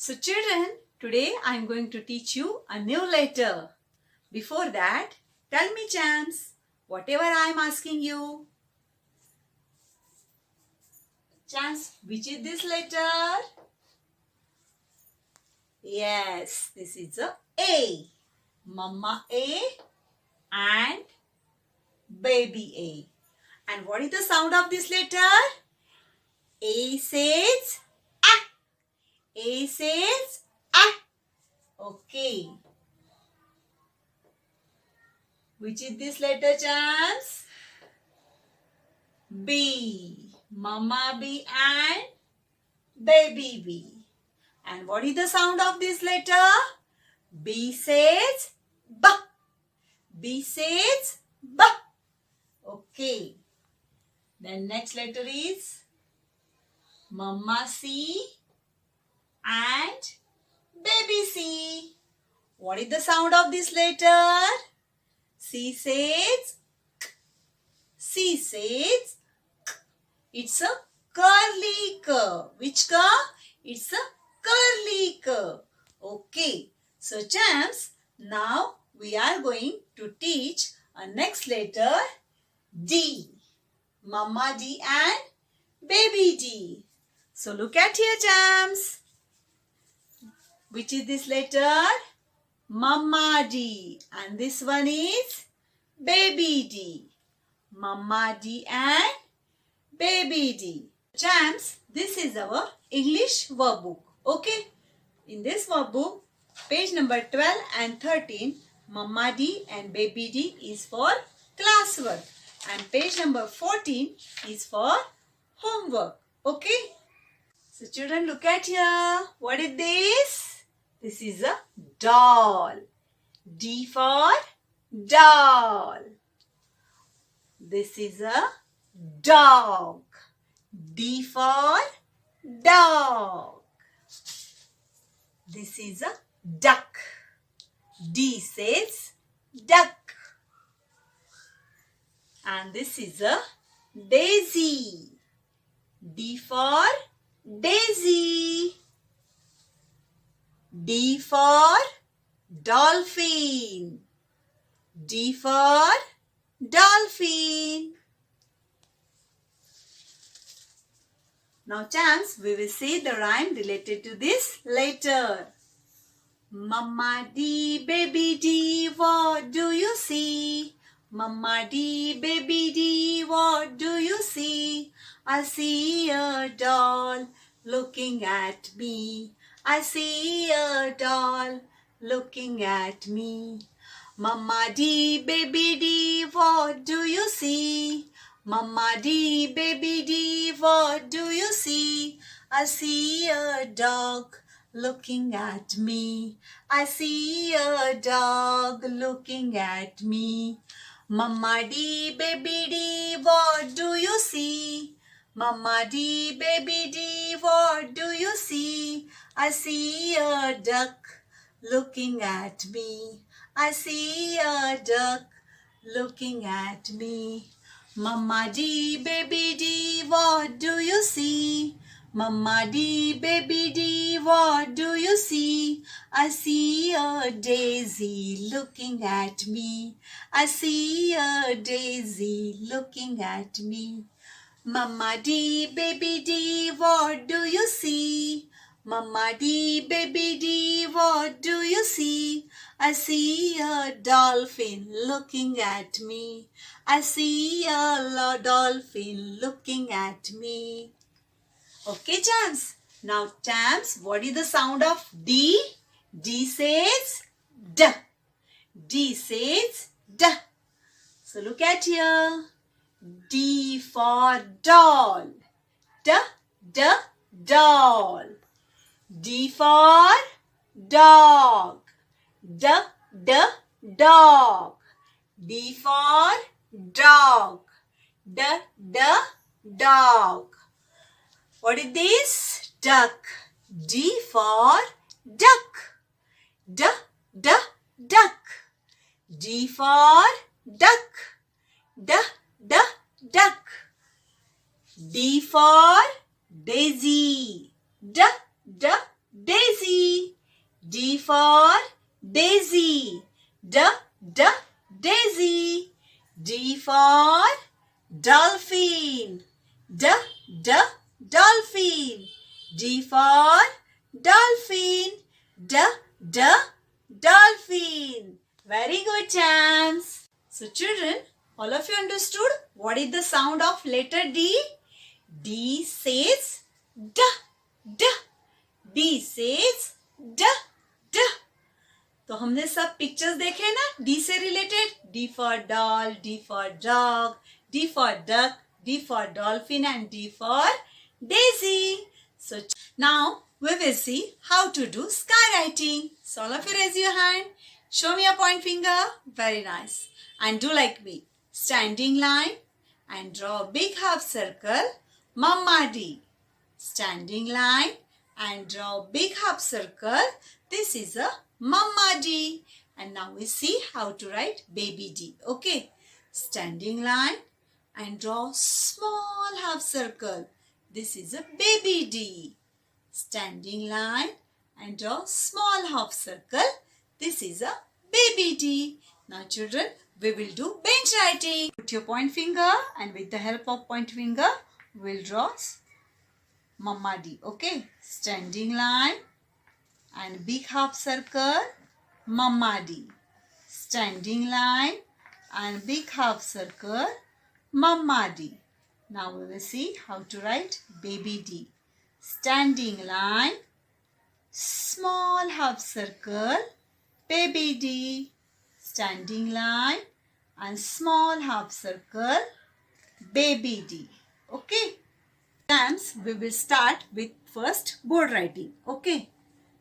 So children, today I am going to teach you a new letter. Before that, tell me Chams, whatever I am asking you. Chams, which is this letter? Yes, this is a A. Mama A and baby A. And what is the sound of this letter? A says ah. A says ah. Okay. Which is this letter, Chams? B. Mama B and baby B. And what is the sound of this letter? B says B. B says B. Okay. Then next letter is Mama C and baby C. What is the sound of this letter? C says K. C says K. It's a curly K. Which K? It's a curly K. Okay. So Chams, now we are going to teach a next letter D. Mama D and baby D. So look at here, Chams. Which is this letter? Mama D. And this one is baby D. Mama D and baby D. Chams, this is our English workbook. Okay. In this workbook, page number 12 and 13, Mama D and baby D is for classwork. And page number 14 is for homework. Okay. So children, look at here. What is this? This is a doll. D for doll. This is a dog. D for dog. This is a duck. D says duck. And this is a daisy. D for daisy. D for dolphin. D for dolphin. Now Chams, we will say the rhyme related to this letter. Mama D, baby D, what do you see? Mama D, baby D, what do you see? I see a doll looking at me. I see a doll looking at me. Mama D, baby D, what do you see? Mama D, baby D, what do you see? I see a dog looking at me. I see a dog looking at me. Mama D, baby D, what do you see? Mama D, baby D, what do you see? I see a duck looking at me. I see a duck looking at me. Mama D, baby D, what do you see? Mama D, baby D, what do you see? I see a daisy looking at me. I see a daisy looking at me. Mama D, baby D, what do you see? Mama D, baby D, what do you see? I see a dolphin looking at me. I see a dolphin looking at me. Okay, Chams. Now, Chams, what is the sound of D? D says D. D says D. So, look at here. D for doll. D, doll. D for dog. D, dog. D for dog. D, dog. What is this? Duck. D for duck. D, duck. D for duck. D, duck. D for daisy. D, daisy. for daisy. D, daisy. D for dolphin. D, dolphin. D for dolphin. D, dolphin. Very good, champs. So children, all of you understood what is the sound of letter D? D says D. D. D says D. D. तो हमने सब pictures देखे ना D से related. D for doll, D for dog, D for duck, D for dolphin and D for Daisy. So now we will see how to do skywriting. So all of you raise your hand. Show me a point finger. Very nice. And do like me. Standing line and draw a big half circle. Mama D. Standing line and draw a big half circle. This is a Mama D. And now we see how to write baby D. Okay. Standing line and draw small half circle. This is a baby D. Standing line and draw small half circle. This is a baby D. Now children, we will do bench writing. Put your point finger and with the help of point finger, we will draw Mama D. Okay. Standing line and big half circle, Mama D. Standing line and big half circle, Mama D. Now we will see how to write baby D. Standing line, small half circle, baby D. Standing line and small half circle, baby D. Okay. Exams, we will start with first board writing. Okay.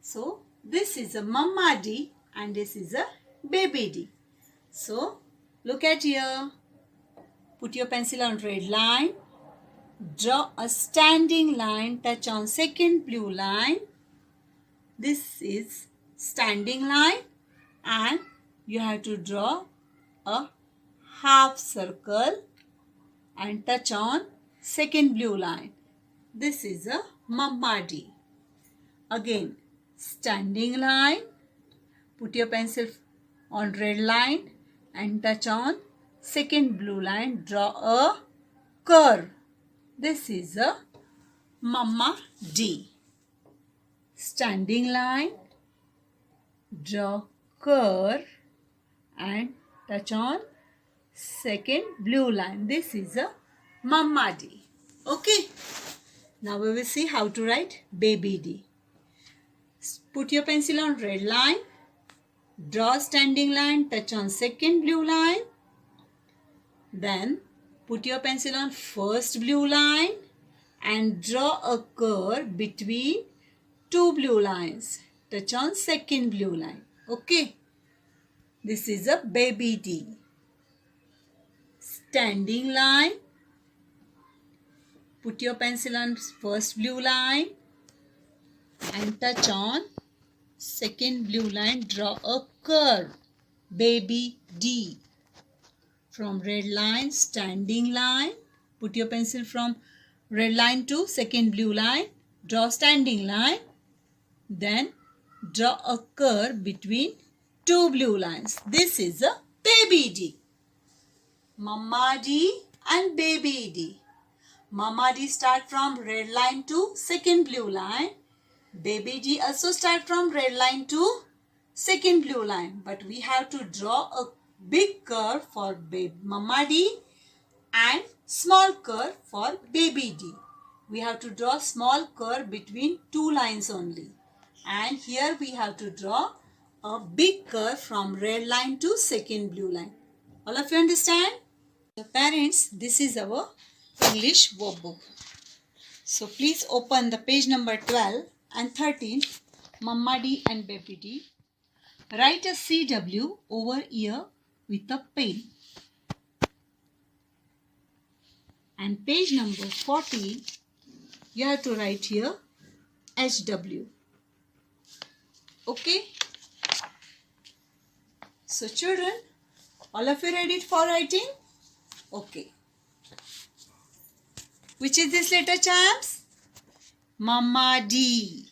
So this is a Mama D and this is a baby D. So look at here. Put your pencil on red line. Draw a standing line. Touch on second blue line. This is standing line and you have to draw a half circle and touch on second blue line. This is a Mama D. Again, standing line. Put your pencil on red line and touch on second blue line. Draw a curve. This is a Mama D. Standing line. Draw curve and touch on second blue line. This is a Mama D. Okay. Now we will see how to write baby D. Put your pencil on red line. Draw standing line. Touch on second blue line. Then put your pencil on first blue line and draw a curve between two blue lines. Touch on second blue line. Okay. This is a baby D. Standing line. Put your pencil on first blue line and touch on second blue line. Draw a curve. Baby D. From red line, standing line. Put your pencil from red line to second blue line. Draw standing line. Then draw a curve between two blue lines. This is a baby D. Mama D and baby D. Mama D start from red line to second blue line. Baby D also start from red line to second blue line. But we have to draw a big curve for Mama D and small curve for baby D. We have to draw small curve between two lines only. And here we have to draw a big curve from red line to second blue line. All of you understand? So parents, this is our English workbook. So please open the page number 12 and 13, Mama D and baby D. Write a CW over here with a pen. And page number 40, you have to write here HW. Okay. So children, all of you ready for writing? Okay. Which is this letter, champs? Mama D.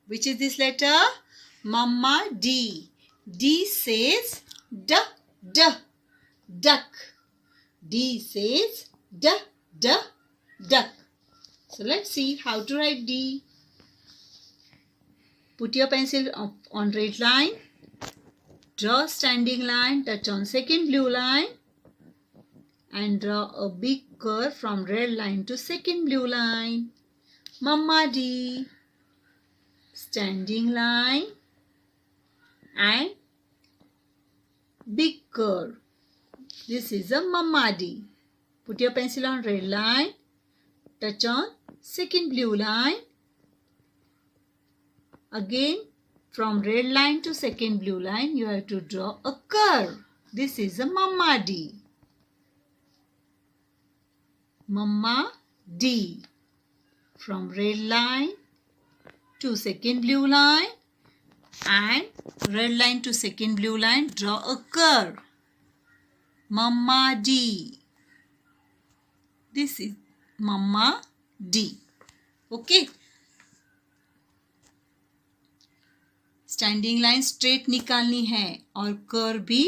Which is this letter? Mama D. D says duck, duck, duck. D says duck, duck, duck. So let's see how to write D. Put your pencil on red line. Draw standing line, touch on second blue line and draw a big curve from red line to second blue line. Mama D. Standing line and big curve. This is a Mama D. Put your pencil on red line, touch on second blue line. Again, from red line to second blue line, you have to draw a curve. This is a Mama D. Mama D. From red line to second blue line and red line to second blue line, draw a curve. Mama D. This is Mama D. Okay. Standing line straight निकालनी है और curve भी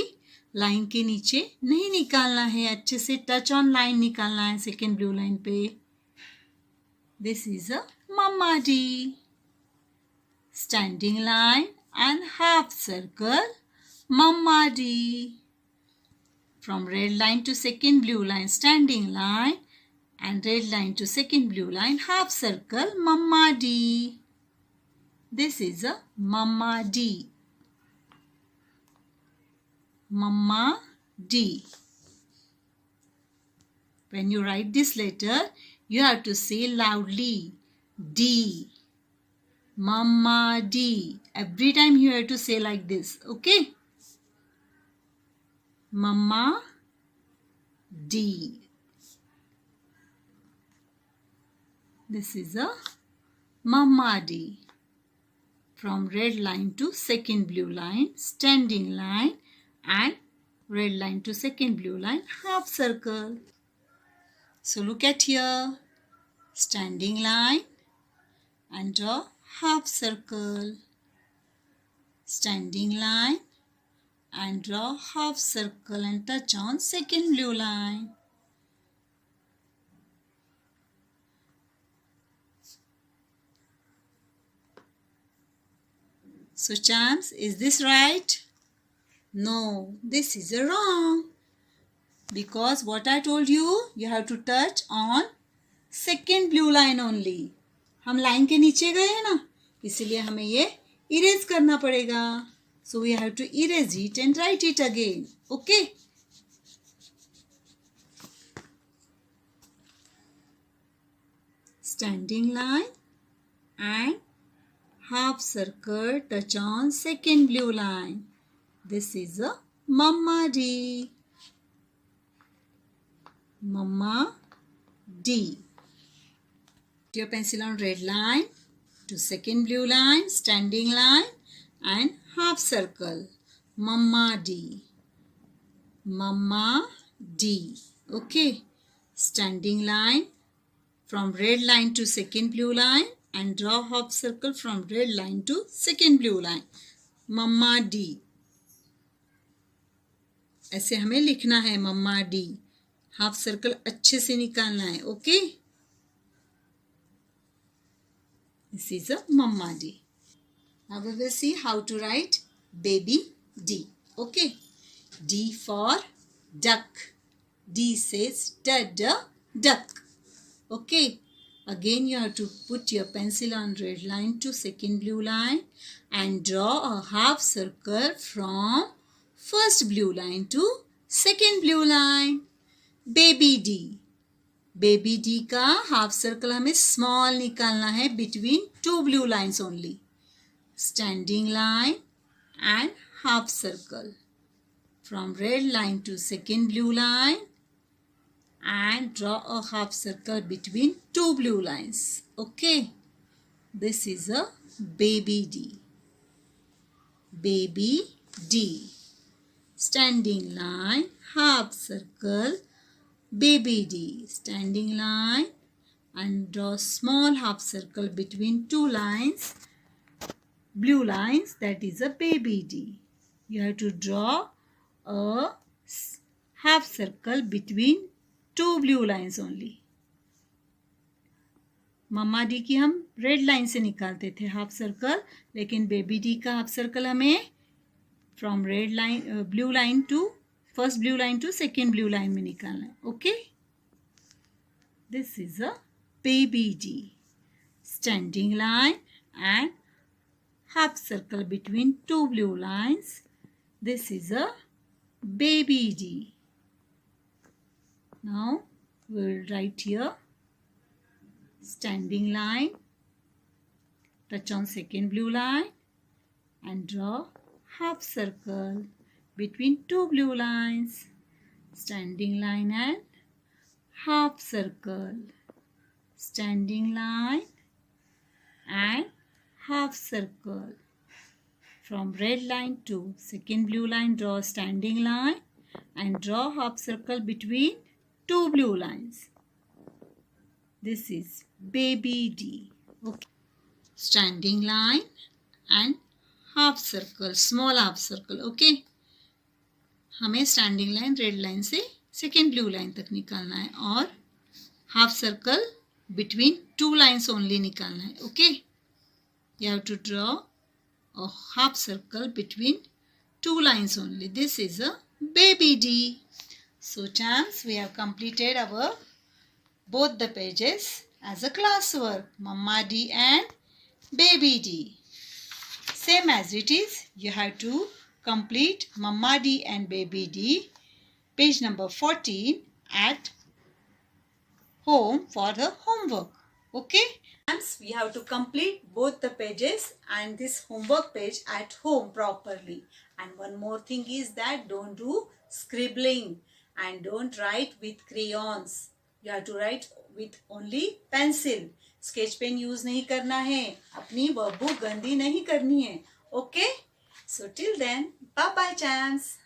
line के नीचे नहीं निकालना है, अच्छे से टच ऑन लाइन निकालना है सेकेंड ब्लू लाइन पे. This is a mamma D. Standing line and half circle mamma D. From red line to second blue line standing line and red line to second blue line half circle Mama D. This is a Mama D. Mama D. When you write this letter, you have to say loudly D. Mama D. Every time you have to say like this, okay? Mama D. This is a Mama D. From red line to second blue line, standing line and red line to second blue line, half circle. So look at here, standing line and draw half circle. Standing line and draw half circle and touch on second blue line. So champs, is this right? No, this is wrong. Because what I told you, you have to touch on second blue line only. हम line के नीचे गए हैं ना, इसलिए हमें ये erase करना पड़ेगा. So we have to erase it and write it again. Okay? Standing line and half circle touch on second blue line. This is a Mama D. Mama D. Put your pencil on red line to second blue line, standing line and half circle. Mama D. Mama D. Okay. Standing line from red line to second blue line and draw half circle from red line to second blue line. Mama D. ऐसे हमें लिखना है मम्मा D. Half circle अच्छे से निकालना है. Okay. This is a Mama D. Now we will see how to write baby D. Okay. D for duck. D says duck. Okay. Again you have to put your pencil on red line to second blue line and draw a half circle from first blue line to second blue line. Baby D. Baby D का half circle हमें small निकालना है between two blue lines only. Standing line and half circle from red line to second blue line and draw a half circle between two blue lines. Okay. This is a baby D. Baby D. Standing line, half circle, baby D. Standing line and draw small half circle between two lines blue lines, that is a baby D. You have to draw a half circle between two blue lines only. Mamma D की हम red line से निकालते थे half circle, लेकिन baby D का half circle हमें from red line blue line to first blue line to second blue line में निकालना है. Okay, this is a baby D. Standing line and half circle between two blue lines. This is a baby D. Now we will write here standing line, touch on second blue line and draw half circle between two blue lines. Standing line and half circle. Standing line and half circle. From red line to second blue line, draw standing line and draw half circle between two blue lines. This is baby D. Okay. Standing line and half circle, small half circle. Okay. हमें standing line red line से second blue line तक निकालना है और half circle between two lines only निकालना है. Okay, you have to draw a half circle between two lines only. This is a baby D. So chance we have completed our both the pages as a classwork, Mamma D and baby D. Same as it is, you have to complete Mamma D and baby D page number 14 at home for the homework. Okay, we have to complete both the pages and this homework page at home properly. And one more thing is that don't do scribbling and don't write with crayons. You have to write with only pencil. Sketch pen use नहीं करना है, अपनी workbook गंदी नहीं करनी है. Okay, so till then, bye bye champs.